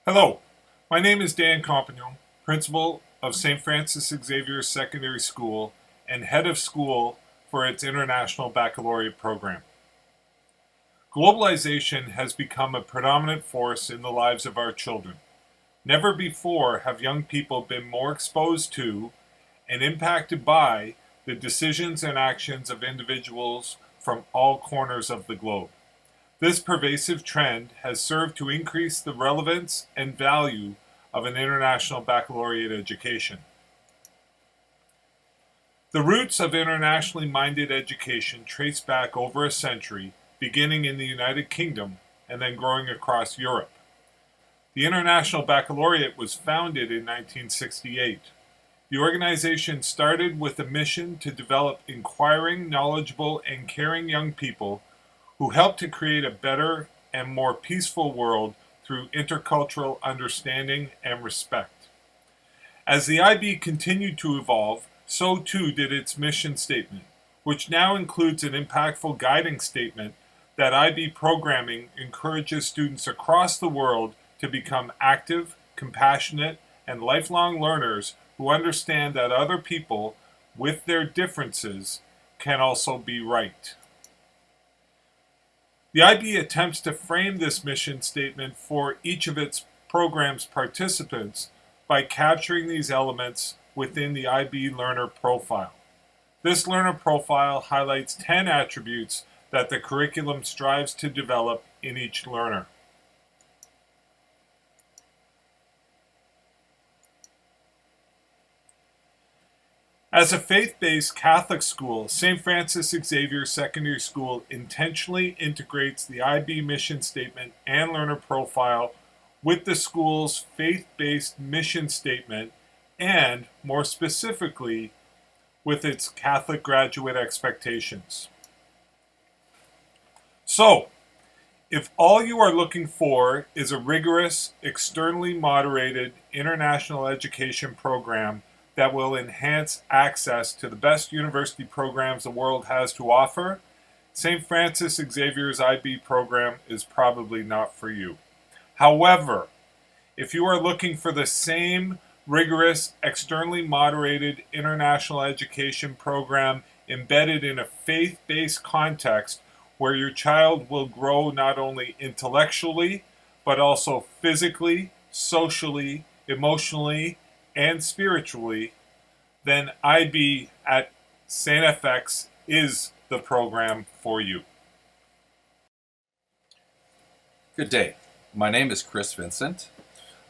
Hello, my name is Dan Compagnon, principal of St. Francis Xavier Secondary School and head of school for its International Baccalaureate program. Globalization has become a predominant force in the lives of our children. Never before have young people been more exposed to and impacted by the decisions and actions of individuals from all corners of the globe. This pervasive trend has served to increase the relevance and value of an international baccalaureate education. The roots of internationally minded education trace back over a century, beginning in the United Kingdom and then growing across Europe. The International Baccalaureate was founded in 1968. The organization started with a mission to develop inquiring, knowledgeable, and caring young people who helped to create a better and more peaceful world through intercultural understanding and respect. As the IB continued to evolve, so too did its mission statement, which now includes an impactful guiding statement that IB programming encourages students across the world to become active, compassionate, and lifelong learners who understand that other people, with their differences, can also be right. The IB attempts to frame this mission statement for each of its program's participants by capturing these elements within the IB learner profile. This learner profile highlights 10 attributes that the curriculum strives to develop in each learner. As a faith-based Catholic school, St. Francis Xavier Secondary School intentionally integrates the IB mission statement and learner profile with the school's faith-based mission statement and, more specifically, with its Catholic graduate expectations. So, if all you are looking for is a rigorous, externally moderated international education program that will enhance access to the best university programs the world has to offer, St. Francis Xavier's IB program is probably not for you. However, if you are looking for the same rigorous, externally moderated international education program embedded in a faith-based context where your child will grow not only intellectually, but also physically, socially, emotionally, and spiritually, then IB at St. FX is the program for you. Good day. My name is Chris Vincent.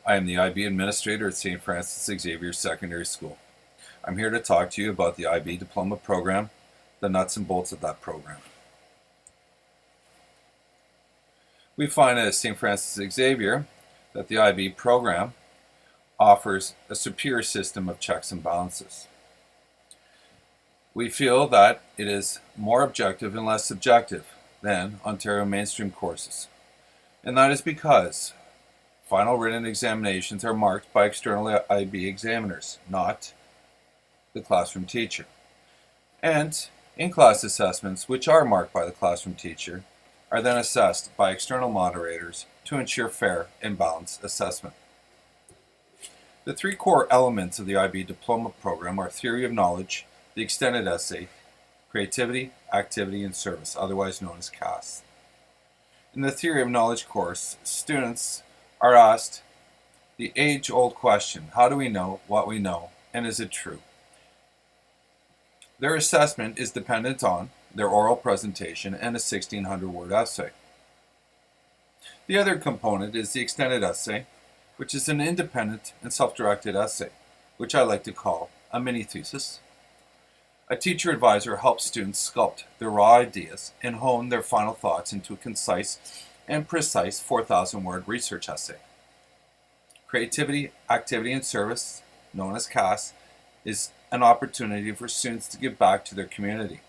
I am the IB Administrator at St. Francis Xavier Secondary School. I'm here to talk to you about the IB Diploma program, the nuts and bolts of that program. We find at St. Francis Xavier that the IB program offers a superior system of checks and balances. We feel that it is more objective and less subjective than Ontario mainstream courses. And that is because final written examinations are marked by external IB examiners, not the classroom teacher. And in-class assessments, which are marked by the classroom teacher, are then assessed by external moderators to ensure fair and balanced assessment. The three core elements of the IB Diploma program are theory of knowledge, the extended essay, creativity, activity, and service, otherwise known as CAS. In the theory of knowledge course, students are asked the age-old question, how do we know what we know, and is it true? Their assessment is dependent on their oral presentation and a 1,600-word essay. The other component is the extended essay, which is an independent and self-directed essay, which I like to call a mini-thesis. A teacher advisor helps students sculpt their raw ideas and hone their final thoughts into a concise and precise 4,000-word research essay. Creativity, activity, and service, known as CAS, is an opportunity for students to give back to their community.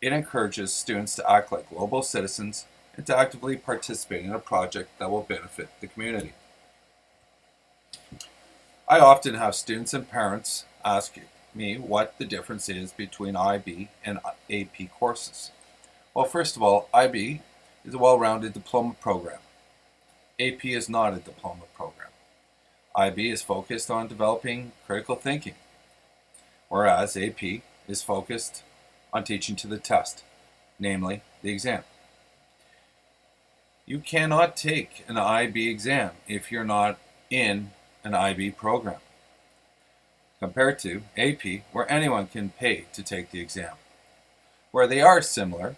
It encourages students to act like global citizens and to actively participate in a project that will benefit the community. I often have students and parents ask me what the difference is between IB and AP courses. Well, first of all, IB is a well-rounded diploma program. AP is not a diploma program. IB is focused on developing critical thinking, whereas AP is focused on teaching to the test, namely the exam. You cannot take an IB exam if you're not in an IB program, compared to AP, where anyone can pay to take the exam. Where they are similar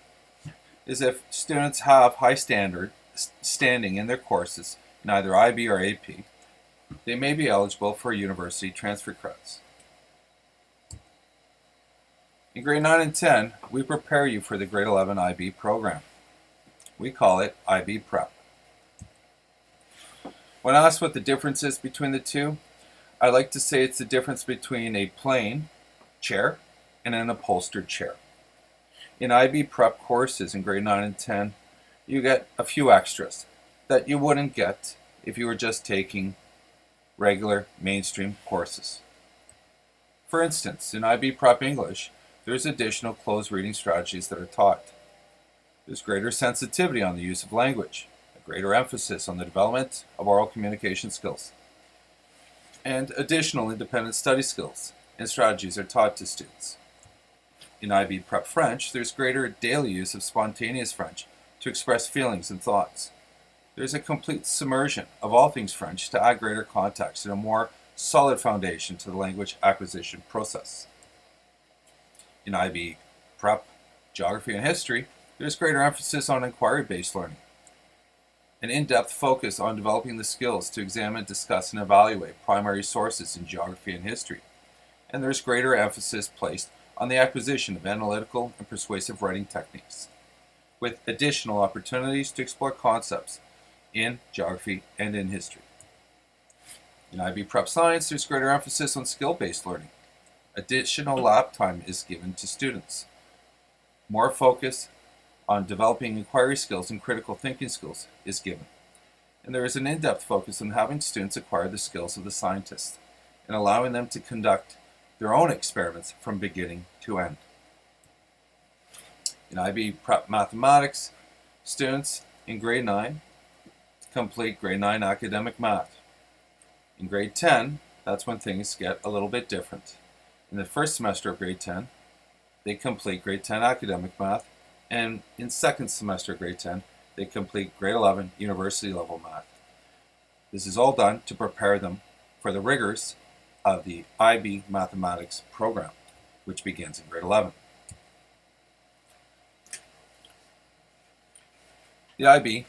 is if students have high standing in their courses in either IB or AP, they may be eligible for university transfer credits. In grade 9 and 10, we prepare you for the grade 11 IB program. We call it IB Prep. When asked what the difference is between the two, I like to say it's the difference between a plain chair and an upholstered chair. In IB Prep courses in grade 9 and 10, you get a few extras that you wouldn't get if you were just taking regular mainstream courses. For instance, in IB Prep English, there's additional closed reading strategies that are taught. There's greater sensitivity on the use of language, a greater emphasis on the development of oral communication skills, and additional independent study skills and strategies are taught to students. In IB Prep French, there's greater daily use of spontaneous French to express feelings and thoughts. There's a complete submersion of all things French to add greater context and a more solid foundation to the language acquisition process. In IB Prep Geography and History, there's greater emphasis on inquiry-based learning, an in-depth focus on developing the skills to examine, discuss, and evaluate primary sources in geography and history, and there's greater emphasis placed on the acquisition of analytical and persuasive writing techniques, with additional opportunities to explore concepts in geography and in history. In IB Prep Science, there's greater emphasis on skill-based learning. Additional lab time is given to students. More focus on developing inquiry skills and critical thinking skills is given. And there is an in-depth focus on having students acquire the skills of the scientist and allowing them to conduct their own experiments from beginning to end. In IB Prep Mathematics, students in grade 9 complete grade 9 academic math. In grade 10, that's when things get a little bit different. In the first semester of grade 10, they complete grade 10 academic math, and in second semester of grade 10, they complete grade 11 university level math. This is all done to prepare them for the rigors of the IB Mathematics program, which begins in grade 11. The IB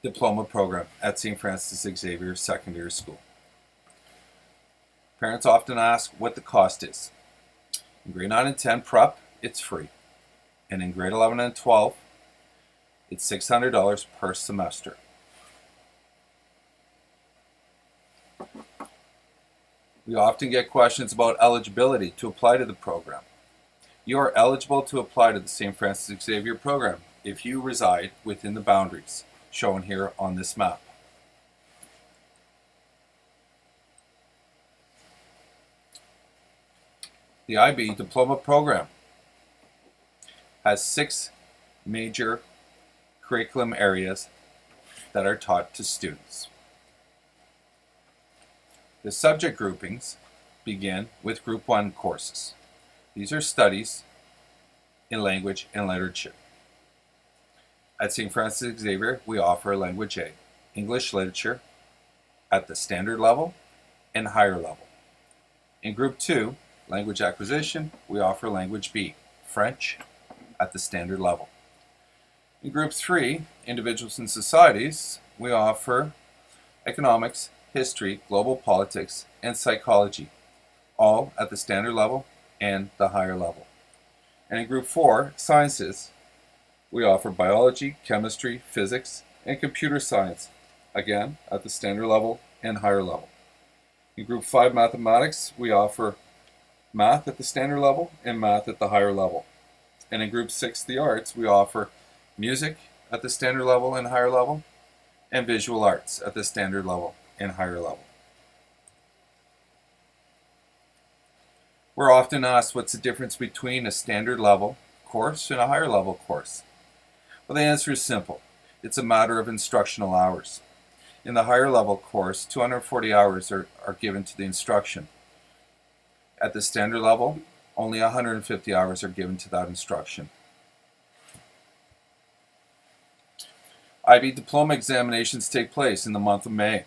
Diploma program at St. Francis Xavier Secondary School. Parents often ask what the cost is. In grade 9 and 10 prep, it's free. And in grade 11 and 12, it's $600 per semester. We often get questions about eligibility to apply to the program. You are eligible to apply to the St. Francis Xavier program if you reside within the boundaries shown here on this map. The IB Diploma program has 6 major curriculum areas that are taught to students. The subject groupings begin with Group 1 courses. These are studies in language and literature. At St. Francis Xavier, we offer Language A, English literature, at the standard level and higher level. In Group 2, Language Acquisition, we offer Language B, French, at the standard level. In Group 3, Individuals and Societies, we offer Economics, History, Global Politics, and Psychology, all at the standard level and the higher level. And in Group 4, Sciences, we offer Biology, Chemistry, Physics, and Computer Science, again at the standard level and higher level. In Group 5, Mathematics, we offer Math at the standard level and Math at the higher level. And in Group 6, the Arts, we offer Music at the standard level and higher level, and Visual Arts at the standard level and higher level. We're often asked what's the difference between a standard level course and a higher level course. Well, the answer is simple. It's a matter of instructional hours. In the higher level course, 240 hours are given to the instruction. At the standard level, only 150 hours are given to that instruction. IB Diploma examinations take place in the month of May.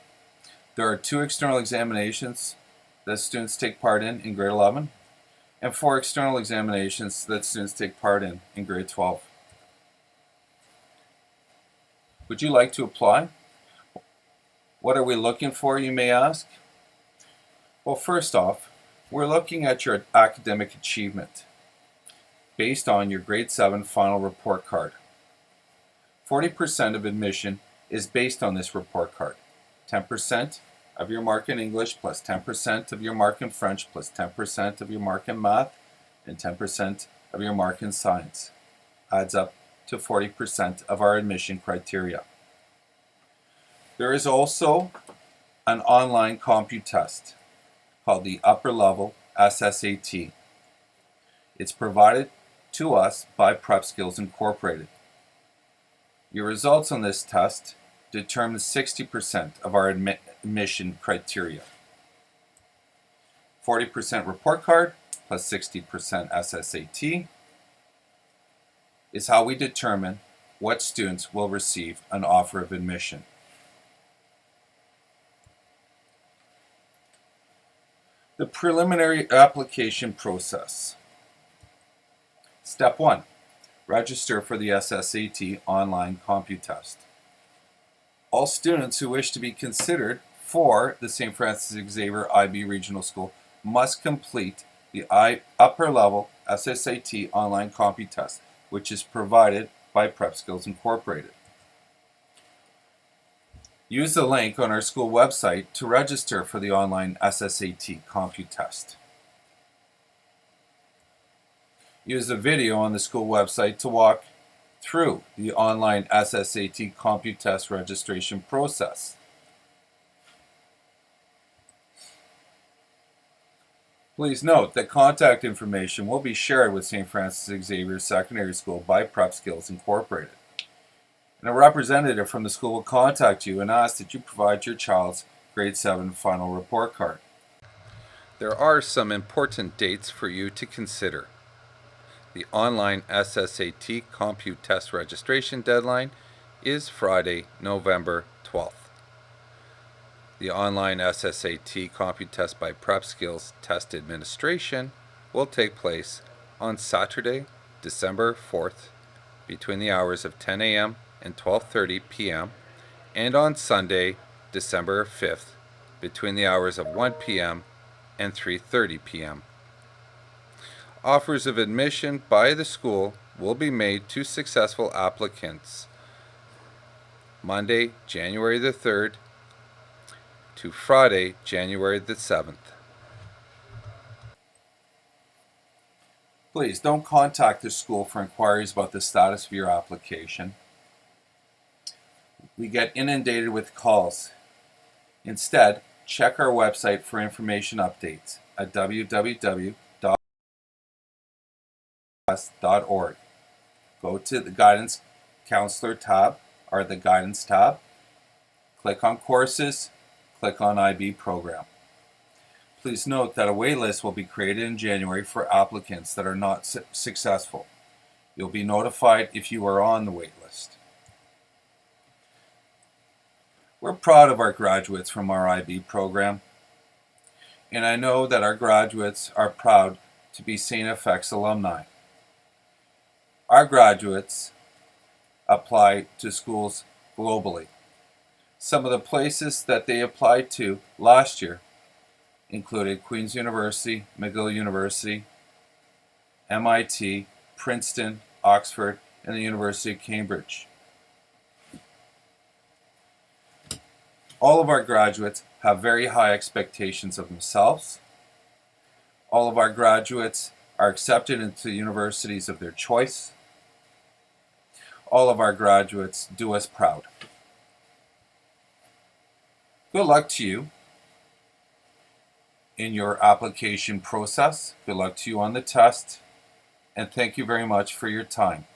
There are 2 external examinations that students take part in grade 11, and 4 external examinations that students take part in grade 12. Would you like to apply? What are we looking for, you may ask? Well, first off, we're looking at your academic achievement based on your grade 7 final report card. 40% of admission is based on this report card. 10% of your mark in English plus 10% of your mark in French plus 10% of your mark in math and 10% of your mark in science adds up to 40% of our admission criteria. There is also an online compute test called the Upper Level SSAT. It's provided to us by Prep Skills Incorporated. Your results on this test determine 60% of our admission criteria. 40% report card plus 60% SSAT is how we determine what students will receive an offer of admission. The preliminary application process. Step 1. Register for the SSAT online compute test. All students who wish to be considered for the St. Francis Xavier IB Regional School must complete the Upper Level SSAT online compute test, which is provided by Prep Skills Incorporated. Use the link on our school website to register for the online SSAT compute test. Use the video on the school website to walk through the online SSAT compute test registration process. Please note that contact information will be shared with St. Francis Xavier Secondary School by Prep Skills Incorporated. And a representative from the school will contact you and ask that you provide your child's grade 7 final report card. There are some important dates for you to consider. The online SSAT compute test registration deadline is Friday, November 12th. The online SSAT compute test by Prep Skills Test Administration will take place on Saturday, December 4th between the hours of 10 a.m. and 12:30 p.m. and on Sunday, December 5th between the hours of 1 p.m. and 3:30 p.m. Offers of admission by the school will be made to successful applicants Monday, January the 3rd to Friday, January the 7th. Please don't contact the school for inquiries about the status of your application. We get inundated with calls. Instead, check our website for information updates at www.org. Go to the Guidance Counselor tab or the Guidance tab. Click on Courses. Click on IB Program. Please note that a waitlist will be created in January for applicants that are not successful. You'll be notified if you are on the waitlist. We're proud of our graduates from our IB program, and I know that our graduates are proud to be St. FX alumni. Our graduates apply to schools globally. Some of the places that they applied to last year included Queen's University, McGill University, MIT, Princeton, Oxford, and the University of Cambridge. All of our graduates have very high expectations of themselves. All of our graduates are accepted into universities of their choice. All of our graduates do us proud. Good luck to you in your application process. Good luck to you on the test. And thank you very much for your time.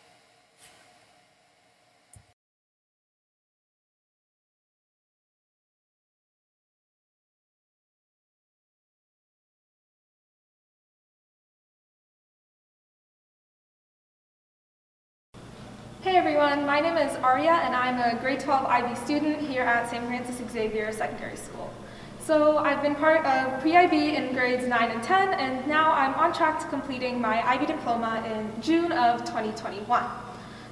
Hey everyone, my name is Arya and I'm a grade 12 IB student here at St. Francis Xavier Secondary School. So I've been part of pre-IB in grades 9 and 10 and now I'm on track to completing my IB diploma in June of 2021.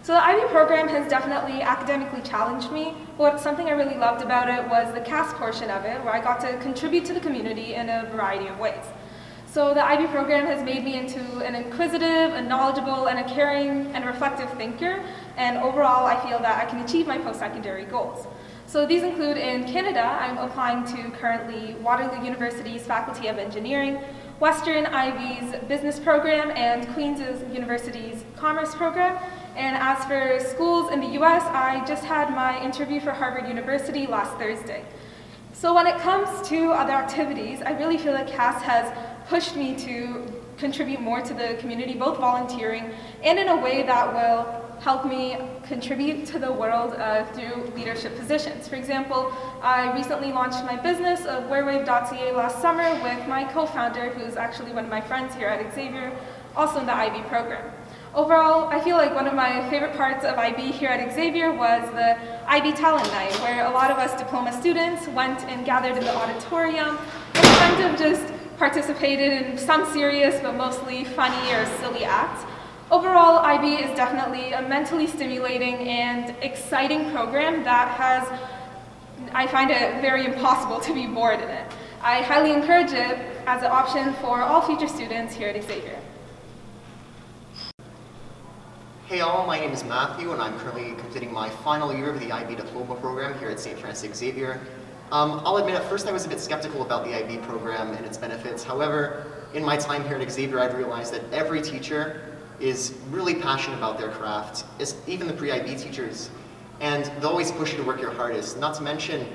So the IB program has definitely academically challenged me, but something I really loved about it was the CAS portion of it, where I got to contribute to the community in a variety of ways. So the IB program has made me into an inquisitive, a knowledgeable, and a caring and reflective thinker, and overall I feel that I can achieve my post-secondary goals. So these include in Canada, I'm applying to currently Waterloo University's Faculty of Engineering, Western IB's Business Program, and Queen's University's Commerce Program. And as for schools in the US, I just had my interview for Harvard University last Thursday. So when it comes to other activities, I really feel like CAS has pushed me to contribute more to the community, both volunteering and in a way that will help me contribute to the world through leadership positions. For example, I recently launched my business of wearwave.ca last summer with my co-founder, who's actually one of my friends here at Xavier, also in the IB program. Overall, I feel like one of my favorite parts of IB here at Xavier was the IB Talent Night, where a lot of us diploma students went and gathered in the auditorium and kind of just participated in some serious but mostly funny or silly acts. Overall, IB is definitely a mentally stimulating and exciting program that I find it very impossible to be bored in it. I highly encourage it as an option for all future students here at Xavier. Hey all, my name is Matthew and I'm currently completing my final year of the IB Diploma program here at St. Francis Xavier. I'll admit at first I was a bit skeptical about the IB program and its benefits. However, in my time here at Xavier, I've realized that every teacher is really passionate about their craft, even the pre-IB teachers, and they'll always push you to work your hardest. Not to mention,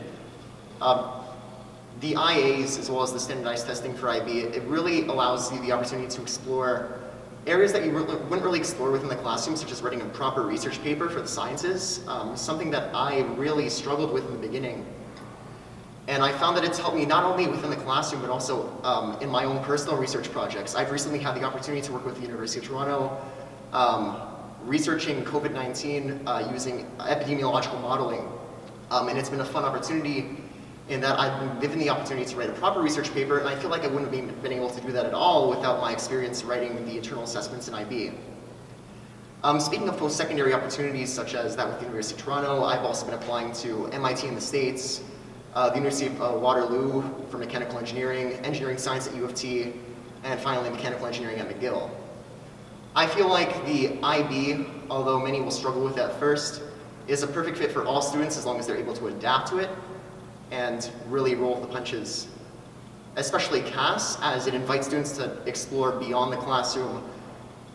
the IAs as well as the standardized testing for IB, it really allows you the opportunity to explore areas that you wouldn't really explore within the classroom, such as writing a proper research paper for the sciences, something that I really struggled with in the beginning. And I found that it's helped me not only within the classroom, but also in my own personal research projects. I've recently had the opportunity to work with the University of Toronto, researching COVID-19 using epidemiological modeling. And it's been a fun opportunity in that I've been given the opportunity to write a proper research paper, and I feel like I wouldn't have been able to do that at all without my experience writing the internal assessments in IB. Speaking of post-secondary opportunities such as that with the University of Toronto, I've also been applying to MIT in the States, the University of Waterloo for mechanical engineering, engineering science at U of T, and finally mechanical engineering at McGill. I feel like the IB, although many will struggle with at first, is a perfect fit for all students as long as they're able to adapt to it and really roll with the punches. Especially CAS, as it invites students to explore beyond the classroom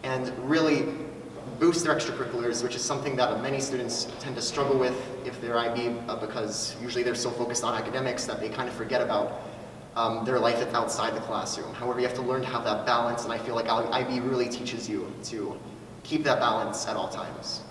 and really boost their extracurriculars, which is something that many students tend to struggle with if they're IB because usually they're so focused on academics that they kind of forget about their life outside the classroom. However, you have to learn to have that balance, and I feel like IB really teaches you to keep that balance at all times.